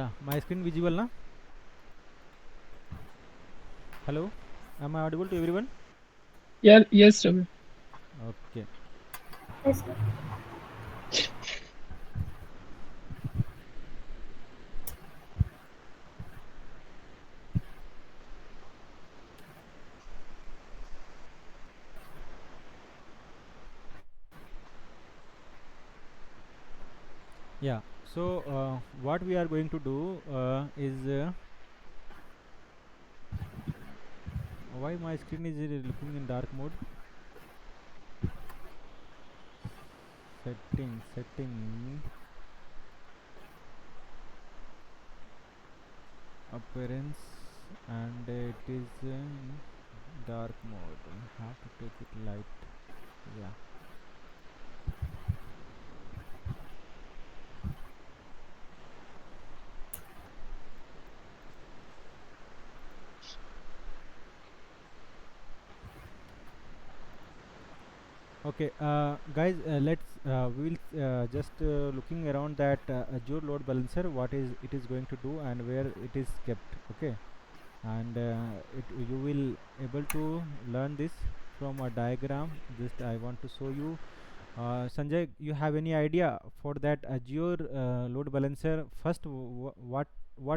Yeah, my screen visible now. Hello, am I audible to everyone? Yeah, yes, Ravi. Okay. Yes, sir. Yeah. So what we are going to do is why my screen is looking in dark mode. Setting appearance, and it is in dark mode. I have to take it light. Yeah. Okay, guys, let's we will just looking around that Azure load balancer, what is it is going to do and where it is kept. Okay, and it you will able to learn this from a diagram. Just I want to show you. Sanjay, you have any idea for that Azure load balancer? First, what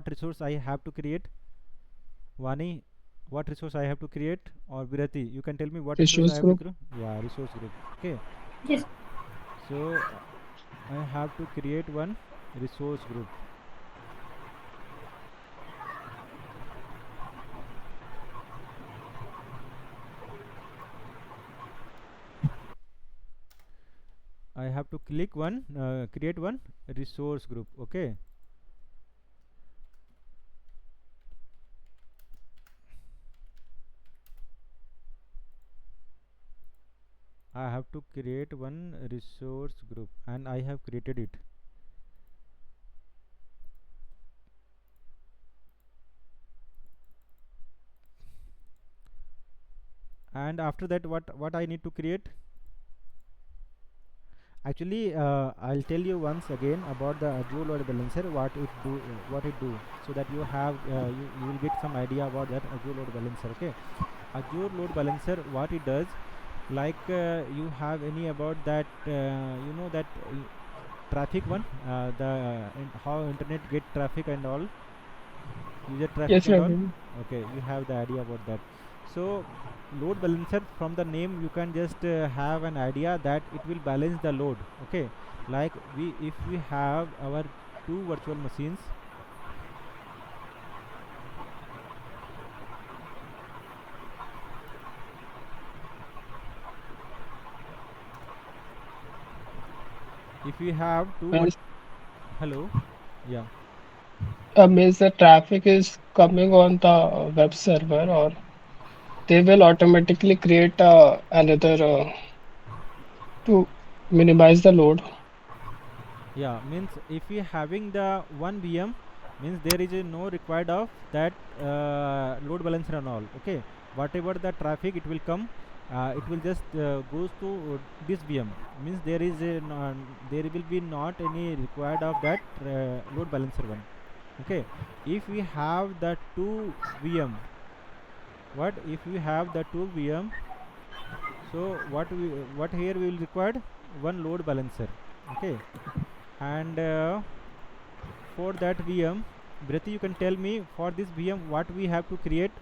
resource I have to create? Vani, what resource I have to create? Or Virati, you can tell me what resource I Resource have to group. create? Yeah, resource group. Okay, Yes. so I have to create one resource group. I have to click one, create one resource group. Okay, I have to create one resource group, and I have created it. And after that, what I need to create? Actually, I'll tell you once again about the Azure load balancer, what it do, so that you have you will get some idea about that Azure load balancer. Okay, Azure load balancer, what it does, like you have any about that that traffic one, how internet get traffic and all, user traffic Yes, and all. Ravi. Okay, you have the idea about that. So load balancer, from the name you can just have an idea that it will balance the load. Okay, like we if we have our two virtual machines. If we have Means, hello, yeah. means the traffic is coming on the web server, or they will automatically create another to minimize the load. Yeah, means if we having the one VM, means there is a no required of that load balancer and all. Okay, whatever the traffic it will come, it will just goes to this VM. Means there is a there will be not any required of that load balancer one. Okay, if we have the two VM, what if we have the two VM? So what here we will required one load balancer. Okay, and for that VM, Brati, you can tell me for this VM what we have to create.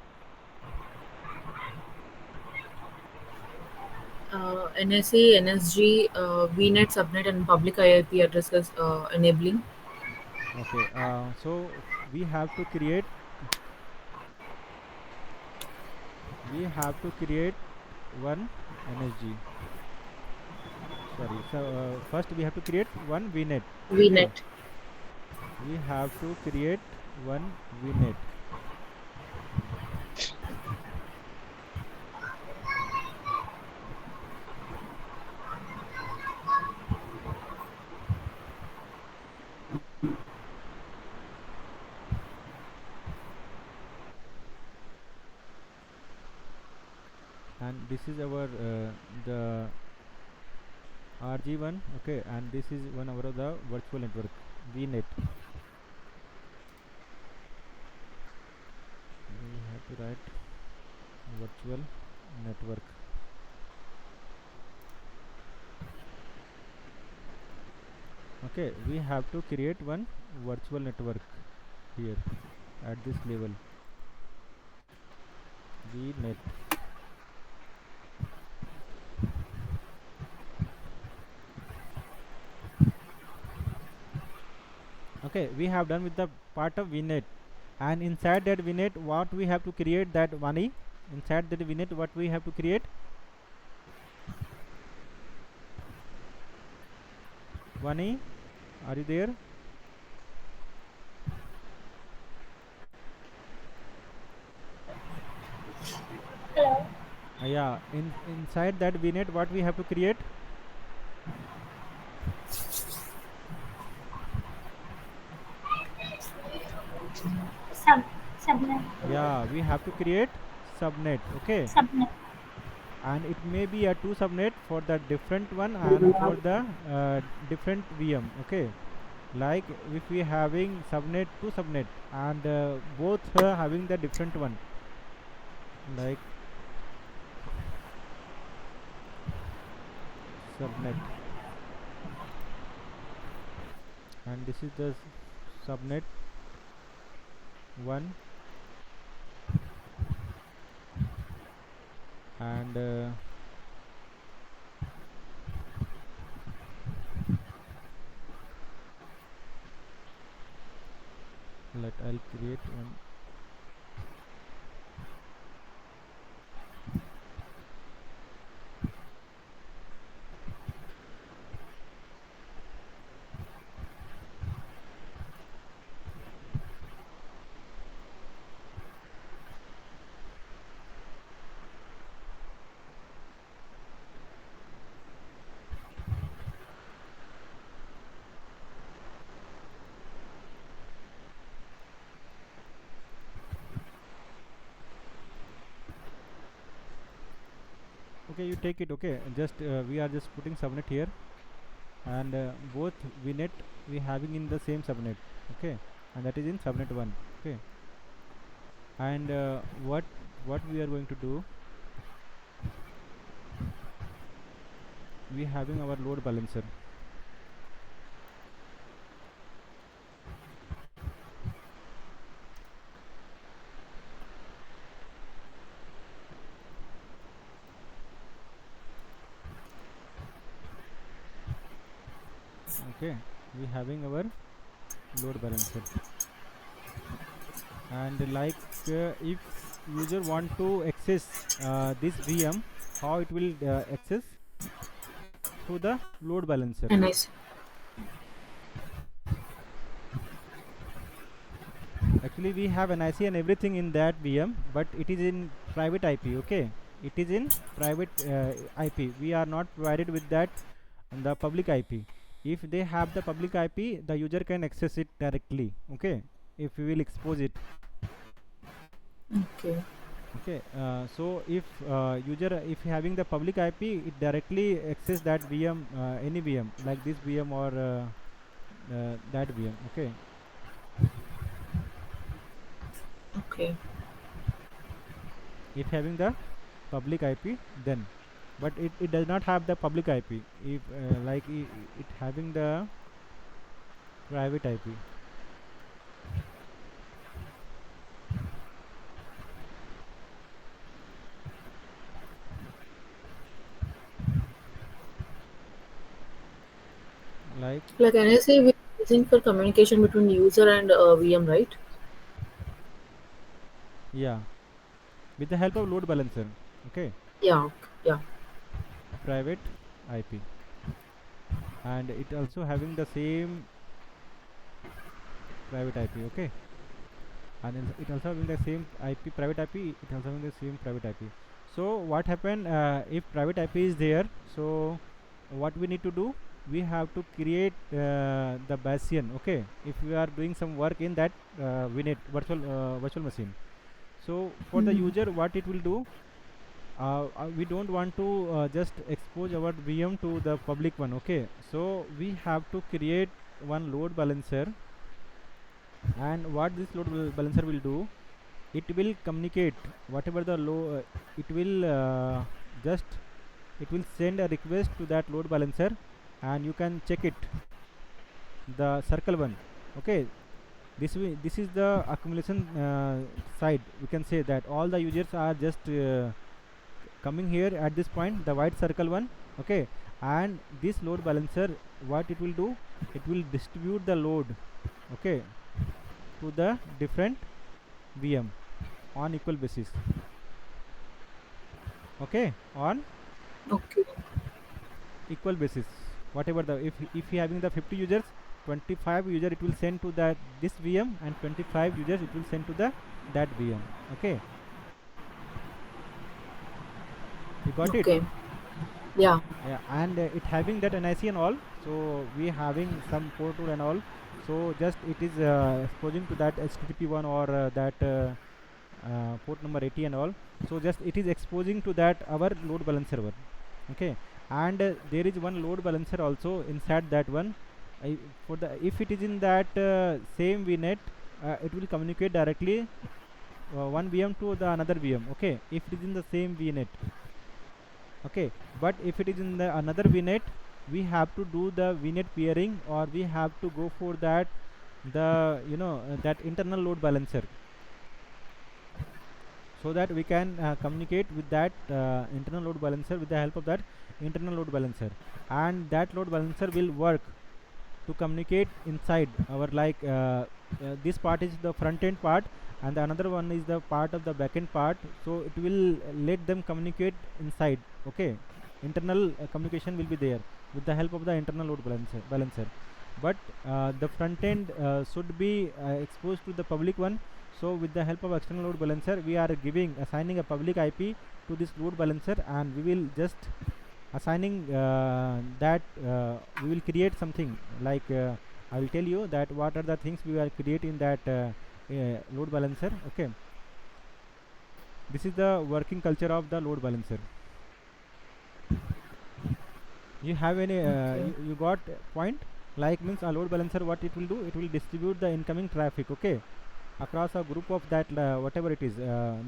NSA, NSG, VNet, subnet, and public IIP addresses enabling. Okay, so we have to create one NSG. Sorry, so first we have to create one VNet. Okay, VNet. we have to create one VNet, and this is our the RG1. Okay, and this is one of the virtual network VNet. write virtual network. Okay, we have to create one virtual network here at this level, vnet. Okay, we have done with the part of vnet, and inside that vnet what we have to create, that one. Inside that vnet what we have to create, one. Are you there? Hello. Yeah, inside that vnet what we have to create, Sub subnet yeah, we have to create subnet. Okay, subnet. and it may be a two subnet for the different one and for the different VM. Okay, like if we having subnet, two subnet, and both having the different one, like subnet, and this is the subnet 1, and let I'll create one. Okay, you take it. Okay, just we are just putting subnet here, and both vnet we having in the same subnet. Okay, and that is in subnet 1. Okay, and what we are going to do, we having our load balancer. Okay, we having our load balancer, and like if user want to access this VM, how it will access through the load balancer. And I see. Actually we have an IC and everything in that VM, but it is in private IP. Okay, it is in private IP. We are not provided with that on the public IP. If they have the public IP, the user can access it directly. Okay, if we will expose it. Okay. Okay, so if user if having the public IP, it directly access that VM, any VM like this VM or that VM. Okay, Okay. if having the public IP, then, but it does not have the public IP. If like it having the private IP. Like, Like NSA, we're using for communication between user and VM, right? yeah, with the help of load balancer. Okay, Yeah. Yeah. private IP, and it also having the same private IP. Okay, and it also having the same IP, private IP. It also having the same private IP. So what happen if private IP is there? So what we need to do? We have to create the Bayesian. Okay, if we are doing some work in that VNet virtual machine. So for the Hmm. user, what it will do? We don't want to just expose our VM to the public one. Okay, so we have to create one load balancer, and what this load balancer will do, it will communicate whatever the it will just it will send a request to that load balancer, and you can check it, the circle one. Okay, this is the accumulation side. We can say that all the users are just coming here at this point, the white circle one. Okay, and this load balancer, what it will do, it will distribute the load, okay, to the different VM on equal basis. Okay, on Okay. equal basis, whatever the, if you having the 50 users, 25 user it will send to that this VM, and 25 users it will send to the that VM. Okay, you got it. Okay. Yeah. Yeah, and it having that NIC and all, so we having some port tool and all, so just it is exposing to that HTTP one, or that port number 80 and all, so just it is exposing to that our load balancer one. Okay, and there is one load balancer also inside that one. For the, if it is in that same VNet, it will communicate directly one VM to the another VM. Okay, if it is in the same VNet. Okay, but if it is in the another VNet, we have to do the VNet peering, or we have to go for that, the that internal load balancer, so that we can communicate with that internal load balancer with the help of that internal load balancer, and that load balancer will work to communicate inside our, like this part is the front end part, and the another one is the part of the back end part, so it will let them communicate inside. Okay, internal communication will be there with the help of the internal load balancer. But the front end should be exposed to the public one, so with the help of external load balancer, we are assigning a public IP to this load balancer, and we will just assigning that we will create something like I will tell you that what are the things we are creating that load balancer. Okay, this is the working culture of the load balancer. You have any Okay. you got point? Like means a load balancer, what it will do, it will distribute the incoming traffic, okay, across a group of that whatever it is,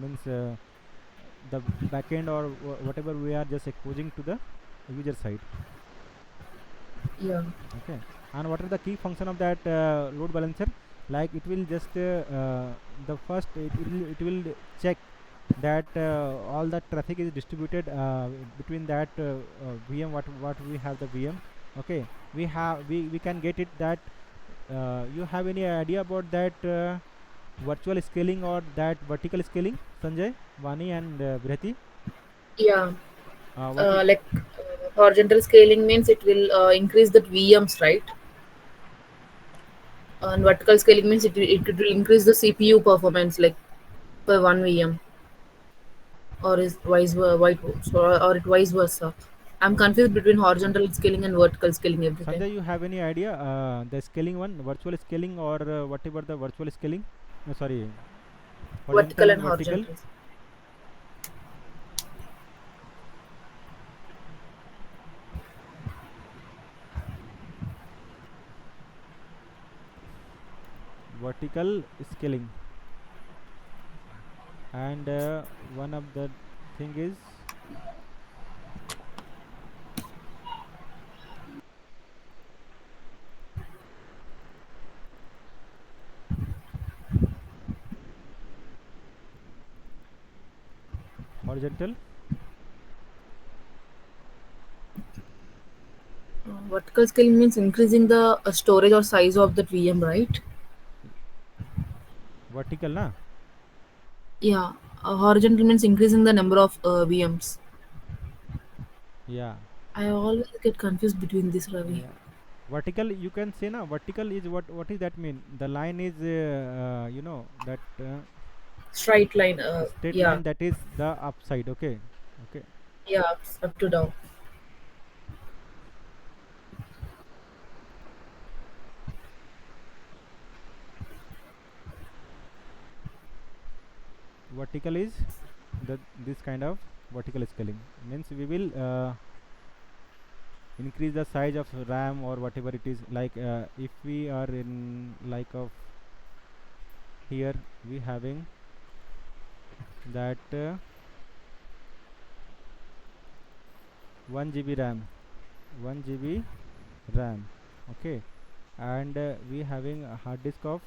means the backend, or whatever we are just exposing to the user side. Yeah. Okay, and what are the key function of that load balancer? Like it will just the first it will check that all the traffic is distributed between that VM, what we have the VM. Okay, we can get it that you have any idea about that virtual scaling or that vertical scaling, Sanjay, Vani, and Brihati? Yeah. What it, Like horizontal scaling means it will increase the VMs, right? And vertical scaling means it will increase the CPU performance, like per one VM, or is or it vice versa. I'm confused between horizontal scaling and vertical scaling every time. Sanjay, you have any idea the scaling one, virtual scaling, or whatever the virtual scaling? No, sorry, horizontal Vertical and and vertical. horizontal. Vertical scaling, and one of the thing is horizontal. Vertical scaling means increasing the storage or size of the VM, right? Vertical, na? Yeah. Horizontal means increasing the number of VMs. Yeah, I always get confused between this, Ravi. yeah. Vertical, you can say, na, vertical is what is that mean? The line is that Straight line. straight Yeah. line, that is the upside. Okay, okay. Yeah. Up to down. Vertical is the this kind of vertical scaling means we will increase the size of RAM or whatever it is, like if we are in like of here we having that 1 GB RAM, 1 GB RAM, okay, and we having a hard disk of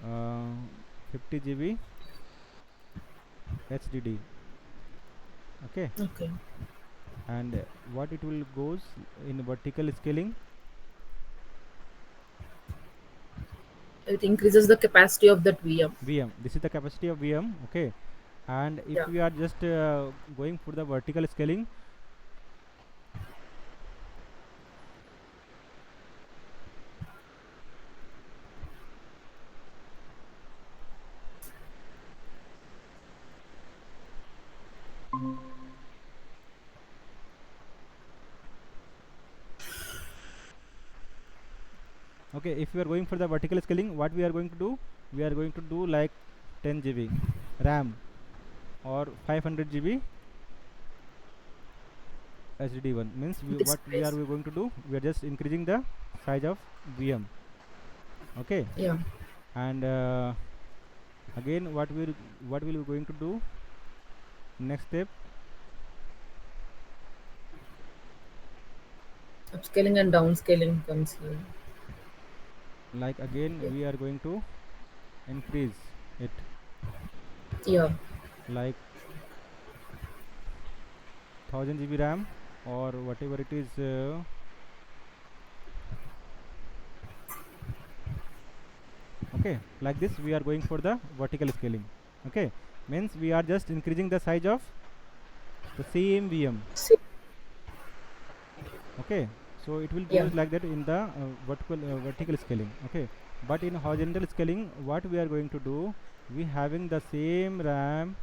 uh, 50 GB HDD, okay, Okay. and what it will goes in vertical scaling. It increases the capacity of that VM. VM, this is the capacity of VM, okay, and if Yeah. we are just going for the vertical scaling, okay, if we are going for the vertical scaling, what we are going to do, we are going to do like 10 GB RAM or 500 GB HDD one, means Disk what we are space. going to do, we are just increasing the size of VM, okay, Yeah. and again what will we going to do next step, Upscaling and downscaling comes here. like again Yeah. we are going to increase it Yeah. like 1000 GB RAM or whatever it is, okay, like this we are going for the vertical scaling, okay, means we are just increasing the size of the same VM, See. okay, so it will Yeah. goes like that in the vertical scaling, okay, but in horizontal scaling what we are going to do, we having the same RAM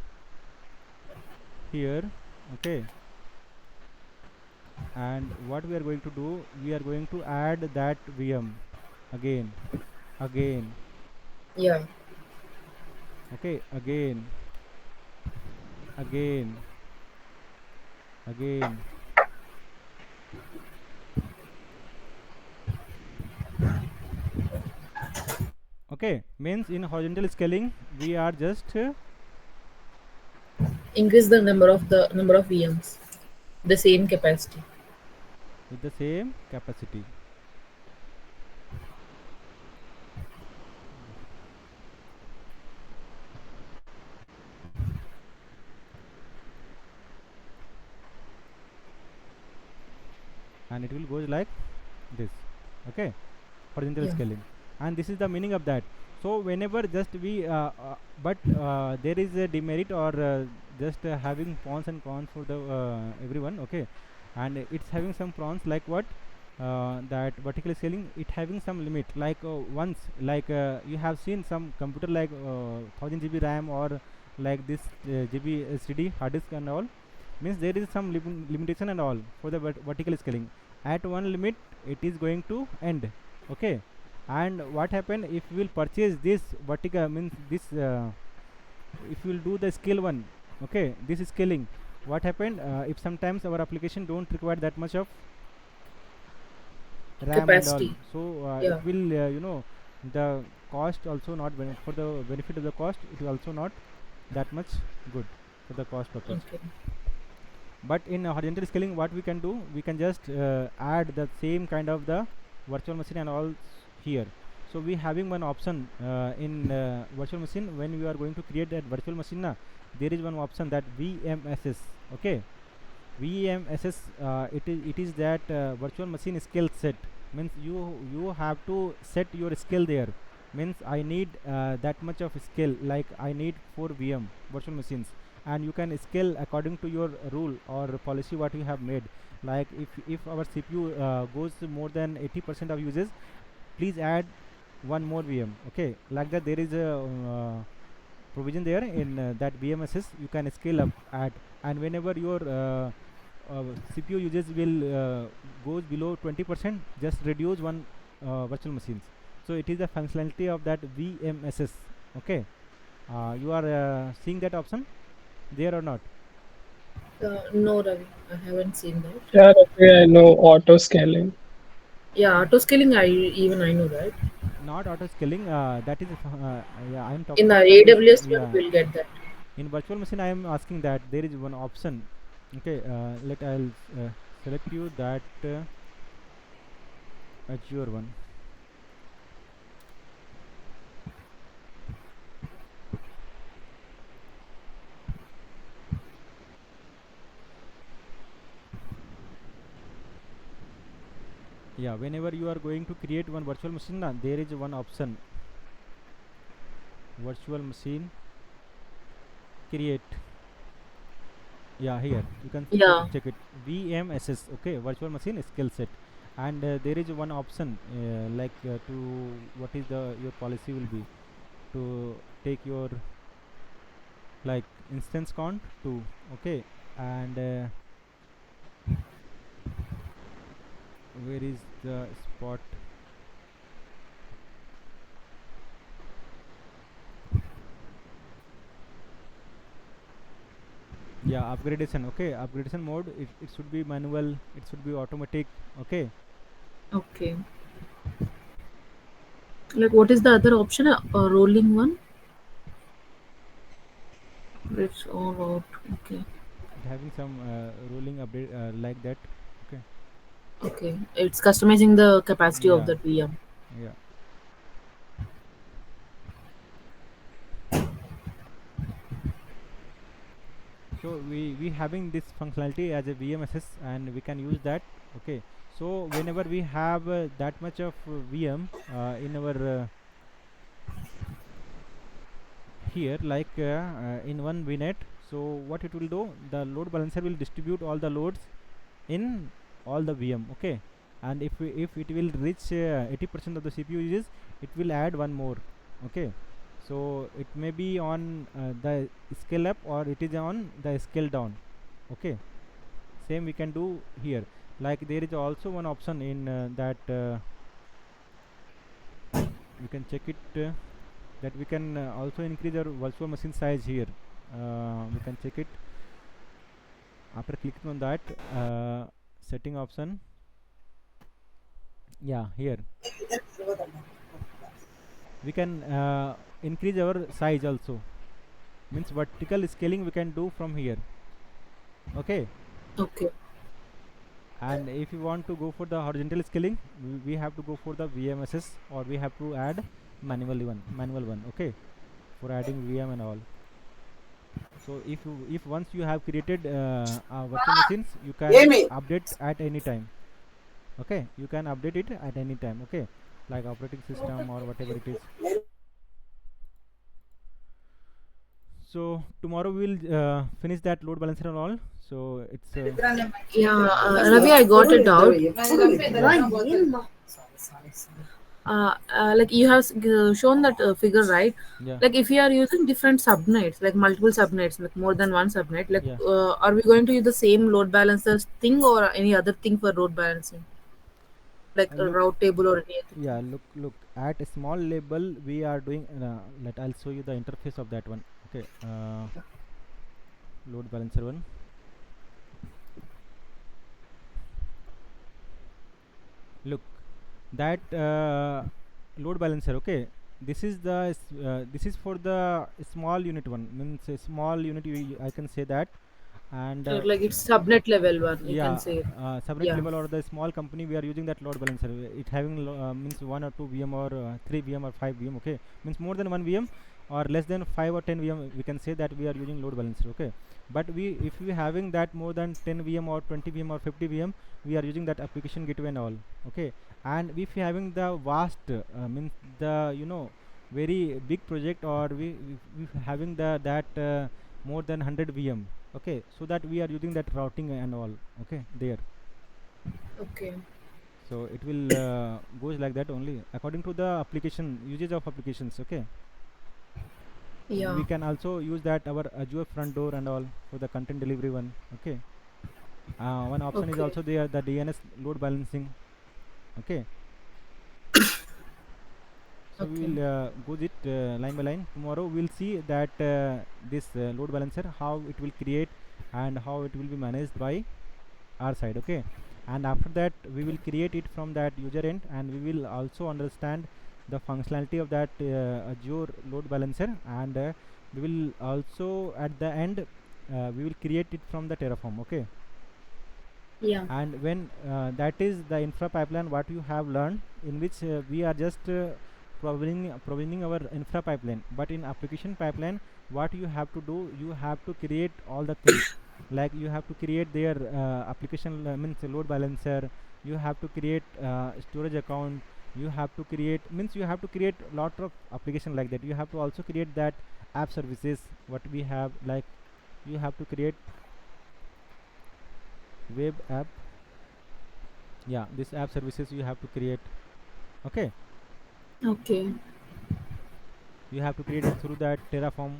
here, okay, and what we are going to do, we are going to add that VM again, again, Yeah. okay, again, again, again, okay, means in horizontal scaling we are just Increase the number of VMs. The same capacity. with the same capacity, and it will goes like this, okay, horizontal Yeah. scaling, and this is the meaning of that. So whenever just we but there is a demerit or just having pros and cons for the everyone, okay, and it's having some pros like what, that vertical scaling it having some limit, like once like you have seen some computer like 1000 GB RAM or like this GB SSD hard disk and all, means there is some limitation and all for the vertical scaling. At one limit it is going to end, okay, and what happen if we will purchase this vertical, means this if we will do the scale one, okay, this is scaling, what happened if sometimes our application don't require that much of RAM and all, Capacity. so it Yeah. will the cost also not for the benefit of the cost, it is also not that much good for the cost purpose. Okay. But in horizontal scaling what we can do, we can just add the same kind of the virtual machine and all here. So we having one option in virtual machine, when we are going to create that virtual machine na, there is one option that VMSS, okay, VMSS, it is that virtual machine skill set, means you have to set your skill there, means I need that much of skill, like I need 4 VM virtual machines, and you can scale according to your rule or policy what you have made, like if our CPU goes more than 80% of uses, please add one more VM, okay, like that there is a provision there in that VMSS, you can scale up at, and whenever your CPU usage will goes below 20%, just reduce one virtual machines. So it is the functionality of that VMSS, okay, you are seeing that option there or not? No, Ravi. I haven't seen that. Yeah, okay, I know auto scaling. Yeah, auto scaling. I know that. not auto scaling, that is yeah, I am In talking the about the AWS one, yeah, we'll get that. in virtual machine I am asking that there is one option. Okay, let I'll select you that Azure one. Yeah, whenever you are going to create one virtual machine, there is one option, virtual machine create. Yeah, here you can Yeah. check it, VMSS. Okay, virtual machine skill set. And there is one option like to what is the your policy will be to take your like instance count to. Okay, and where is the spot? Yeah, upgradation. Okay, upgradation mode, it should be manual, it should be automatic. Okay. Okay. Like, what is the other option? A rolling one? It's all out. Okay. It having some rolling update like that. Okay. Okay. It's customizing the capacity of Yeah, the VM. yeah. So we having this functionality as a VMSS and we can use that. Okay, so whenever we have that much of VM in our here like in one VNet, so what it will do, the load balancer will distribute all the loads in all the VM. Okay, and if it will reach 80% of the CPU uses, it will add one more. Okay, so it may be on the scale up or it is on the scale down. Okay, same we can do here. Like there is also one option in that we can check it that we can also increase our virtual machine size here. We can check it after clicking on that setting option. Yeah, here we can increase our size also, means vertical scaling we can do from here. Okay, Okay. and if you want to go for the horizontal scaling, we have to go for the VMSS or we have to add manual one. Okay, for adding VM and all. So if once you have created virtual machines, you can update at any time. Okay, you can update it at any time. Okay, like operating system or whatever it is. So tomorrow we will finish that load balancer and all. So it's Yeah, Ravi, I got it out. yeah, Like you have shown that figure, right? yeah, Like if you are using different subnets, like multiple subnets, like more than one subnet, like yeah. are we going to use the same load balancers thing or any other thing for load balancing, like a Look, route table or any other yeah, thing? look at a small label we are doing. Let I'll show you the interface of that one. Okay, load balancer one. Look, that load balancer. Okay, this is the this is for the small unit one. Means a small unit. I can say that, and Like it's subnet level one, you can yeah, say. subnet Yeah. level or the small company we are using that load balancer. It having means one or two VM or three VM or five VM. Okay, means more than one VM or less than 5 or 10 VM. We can say that we are using load balancer. Okay, but we if we having that more than 10 VM or 20 VM or 50 VM, we are using that application gateway and all. Okay, and if we having the vast means the very big project or we having the that more than 100 VM. Okay, so that we are using that routing and all. Okay, there. Okay. So it will goes like that only according to the application usage of applications. Okay, we Yeah. can also use that our Azure front door and all for the content delivery one. Okay, one option is Okay. also there, the DNS load balancing. Okay, so we Okay. will go it line by line. Tomorrow we'll see that this load balancer, how it will create and how it will be managed by our side. Okay, and after that we will create it from that user end and we will also understand the functionality of that Azure load balancer, and we will also at the end we will create it from the Terraform. Okay. Yeah. And when that is the infra pipeline what you have learned, in which we are just provisioning our infra pipeline, but in application pipeline what you have to do, you have to create all the things, like you have to create their application means load balancer, you have to create storage account, you have to create means you have to create lot of application like that. You have to also create that app services what we have, like you have to create web app. Yeah, this app services you have to create. Okay. Okay. You have to create it through that Terraform,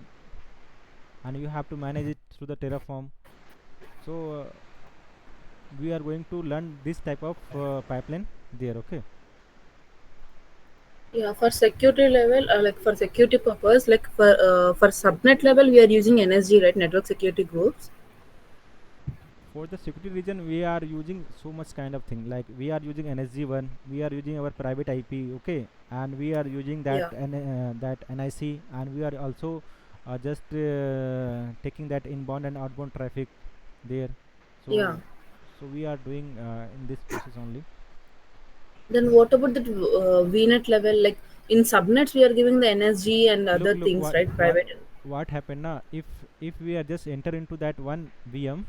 and you have to manage it through the Terraform. So we are going to learn this type of pipeline there. Okay. Yeah, for security level, like for security purpose, like for subnet level, we are using NSG, right? Network security groups. For the security region we are using so much kind of thing, like we are using NSG1, we are using our private IP. Okay. And we are using that Yeah. that NIC, and we are also just taking that inbound and outbound traffic there. So Yeah. we are doing in this process only. Then what about the VNet level? Like in subnets, we are giving the NSG and Look, other look, things, right? what Private. what happened now, if we are just enter into that one VM.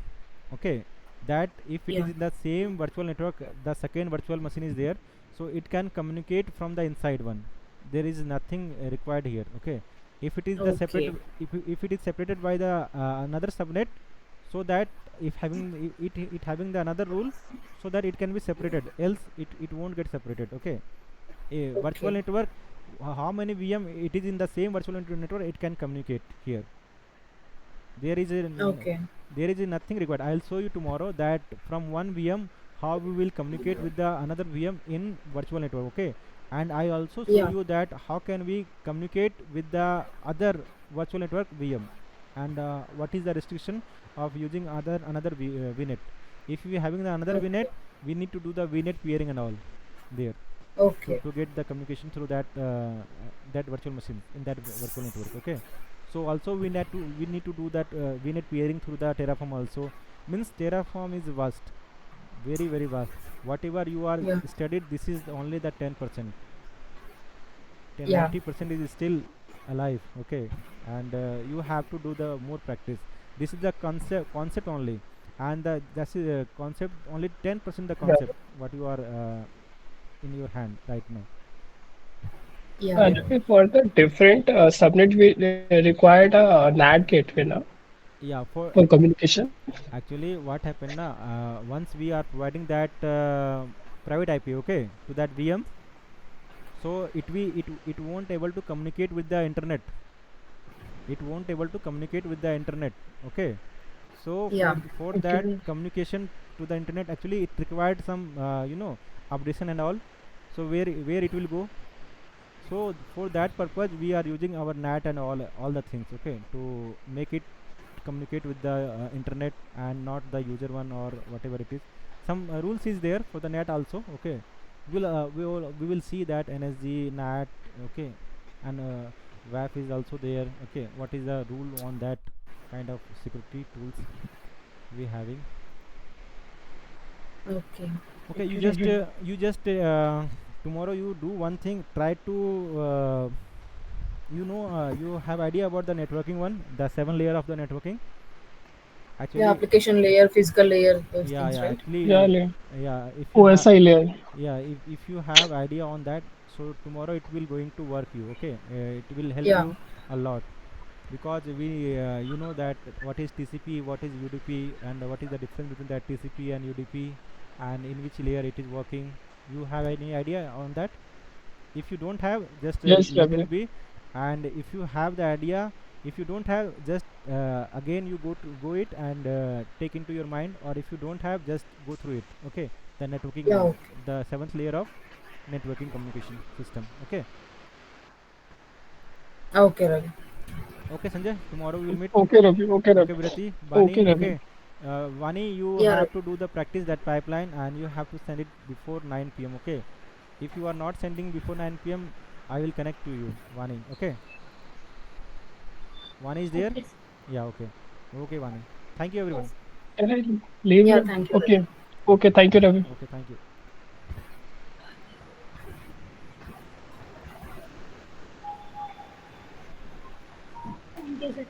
Okay. That if it Yeah. is in the same virtual network, the second virtual machine is there, so it can communicate from the inside one. There is nothing required here. Okay. If it is the separate, Okay. if it is separated by the another subnet, so that if having it having the another rule, so that it can be separated, else it won't get separated. Okay. A virtual Okay. network, how many VM it is in the same virtual network, it can communicate here. There is Okay. there is nothing required. I'll show you tomorrow that from one VM how we will communicate with the another VM in virtual network. Okay. And I also show Yeah. you that how can we communicate with the other virtual network VM, and what is the restriction of using other another VNet. If we having the another VNet, Okay. we need to do the VNet peering and all there Okay. to get the communication through that that virtual machine in that virtual network. Okay. So also we need to do that VNet peering through the Terraform also. Means Terraform is vast, very very vast. Whatever you are Yeah. studied, this is only the 10%. Yeah. 90% is still alive. Okay. And you have to do the more practice. This is the concept only, and that's concept only 10% the Right. concept what you are in your hand right now. Yeah. And for the different subnet, we required a NAT gateway now Yeah, for for communication. actually what happened na, once we are providing that private IP, okay, to that VM, so it won't able to communicate with the internet. It won't able to communicate with the internet. Okay. So Yeah. for that Okay. communication to the internet, actually it required some updation and all. So where it will go. So for that purpose we are using our NAT and all the things. Okay, to make it communicate with the internet and not the user one or whatever it is. Some rules is there for the NAT also. Okay. We will see that NSG NAT. Okay. And WAF is also there. Okay. What is the rule on that kind of security tools we having? Okay. Okay. Okay, Ravi. You just tomorrow you do one thing. Try to you have idea about the networking one, the 7 layer of the networking. Yeah. Actually, Application layer, physical layer, those yeah, things, yeah. right? Yeah, Actually, yeah. If you have, OSI layer. yeah, if you have idea on that, so tomorrow it will going to work you. Okay, it will help Yeah. you a lot, because we you know that what is TCP, what is UDP, and what is the difference between that TCP and UDP, and in which layer it is working. You have any idea on that? If you don't have, just Yes, let it Ravi. be. And if you have the idea, if you don't have, just again you go it and take into your mind, or if you don't have, just go through it. Okay. The networking Yeah. one, Okay. the seventh layer of networking communication system. Okay. Okay, Ravi. Okay, Sanjay, tomorrow we will meet. Okay, Ravi. Okay, Ravi. Okay, Virati, Bani. Okay, Ravi. Okay. Vani, you Yeah, have Ravi. to do the practice that pipeline, and you have to send it before 9 p.m. Okay. If you are not sending before 9 p.m., I will connect to you, Vani. Okay. Vani is there? Okay, sir. Yeah, okay. Okay, Vani. Thank you, everyone. Yes. Can I leave Yeah, it? thank you. Okay. Okay. Thank you, Ravi. Okay, thank you. Thank you, sir.